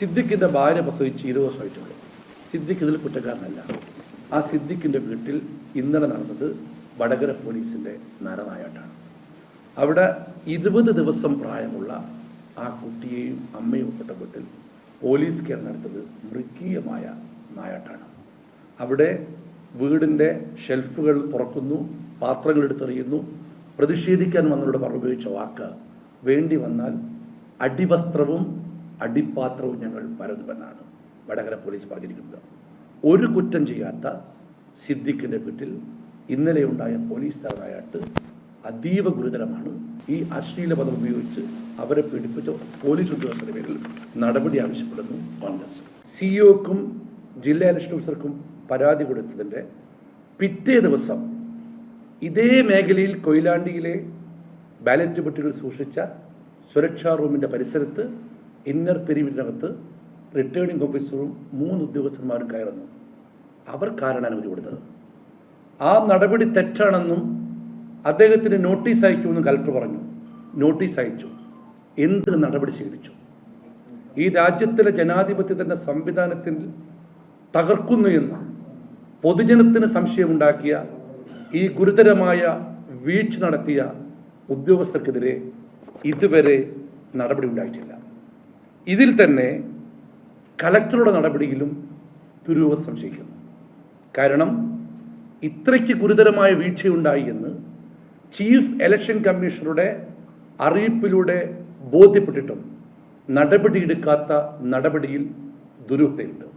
സിദ്ദിഖിൻ്റെ ഭാര്യ പ്രസവിച്ച് 20 ദിവസമായിട്ടുള്ളൂ. സിദ്ദിഖ് ഇതിൽ കുറ്റക്കാരനല്ല. ആ സിദ്ദിഖിൻ്റെ വീട്ടിൽ ഇന്നലെ നടന്നത് വടകര പോലീസിൻ്റെ നരനായാട്ടാണ്. അവിടെ 20 ദിവസം പ്രായമുള്ള ആ കുട്ടിയെയും അമ്മയും ഉൾപ്പെട്ട വീട്ടിൽ പോലീസ് കയറി നടത്തത് മൃഗീയമായ നായാട്ടാണ്. അവിടെ വീടിൻ്റെ ഷെൽഫുകൾ തുറക്കുന്നു, പാത്രങ്ങൾ എടുത്തെറിയുന്നു. പ്രതിഷേധിക്കാൻ വന്നവരുടെ ഉപയോഗിച്ച വാക്ക് വേണ്ടി വന്നാൽ അടിവസ്ത്രവും അടിപ്പാത്രവും ഞങ്ങൾ പരന്നുവെന്നാണ് വടകര പോലീസ് പറഞ്ഞിരിക്കുന്നത്. ഒരു കുറ്റം ചെയ്യാത്ത സിദ്ദിഖിൻ്റെ വീട്ടിൽ ഇന്നലെ ഉണ്ടായ പോലീസ് തലനായാട്ട് അതീവ ഗുരുതരമാണ്. ഈ അശ്ലീല പദം ഉപയോഗിച്ച് അവരെ പീഡിപ്പിച്ച പോലീസ് ഉദ്യോഗസ്ഥരുടെ പേരിൽ നടപടി ആവശ്യപ്പെടുന്നു കോൺഗ്രസ്. സിഇഒക്കും ജില്ലാ ഇലക്ഷൻ ഓഫീസർക്കും പരാതി കൊടുത്തതിൻ്റെ പിറ്റേ ദിവസം ഇതേ മേഖലയിൽ കൊയിലാണ്ടിയിലെ ബാലറ്റ് പെട്ടികൾ സൂക്ഷിച്ച സുരക്ഷാ റൂമിൻ്റെ പരിസരത്ത് ഇന്നർ പെരിമീറ്ററിനകത്ത് റിട്ടേണിംഗ് ഓഫീസറും 3 ഉദ്യോഗസ്ഥന്മാരും കയറുന്നു. അവർക്കാരാണ് അനുമതി കൊടുത്തത്. ആ നടപടി തെറ്റാണെന്നും അദ്ദേഹത്തിന് നോട്ടീസ് അയക്കുമെന്നും കലക്ടർ പറഞ്ഞു. നോട്ടീസ് അയച്ചു. എന്ത് നടപടി സ്വീകരിച്ചു? ഈ രാജ്യത്തിലെ ജനാധിപത്യത്തിൻ്റെ സംവിധാനത്തിൽ തകർക്കുന്നു എന്ന് പൊതുജനത്തിന് സംശയമുണ്ടാക്കിയ ഈ ഗുരുതരമായ വീഴ്ച നടത്തിയ ഉദ്യോഗസ്ഥർക്കെതിരെ ഇതുവരെ നടപടി ഉണ്ടായിട്ടില്ല. ഇതിൽ തന്നെ കലക്ടറുടെ നടപടിയിലും ദുരൂഹത സംശയിക്കുന്നു. കാരണം ഇത്രയ്ക്ക് ഗുരുതരമായ വീഴ്ചയുണ്ടായി എന്ന് ചീഫ് ഇലക്ഷൻ കമ്മീഷണറുടെ അറിയിപ്പിലൂടെ ബോധ്യപ്പെട്ടിട്ടും നടപടിയെടുക്കാത്ത നടപടിയിൽ ദുരൂഹതയുണ്ട്.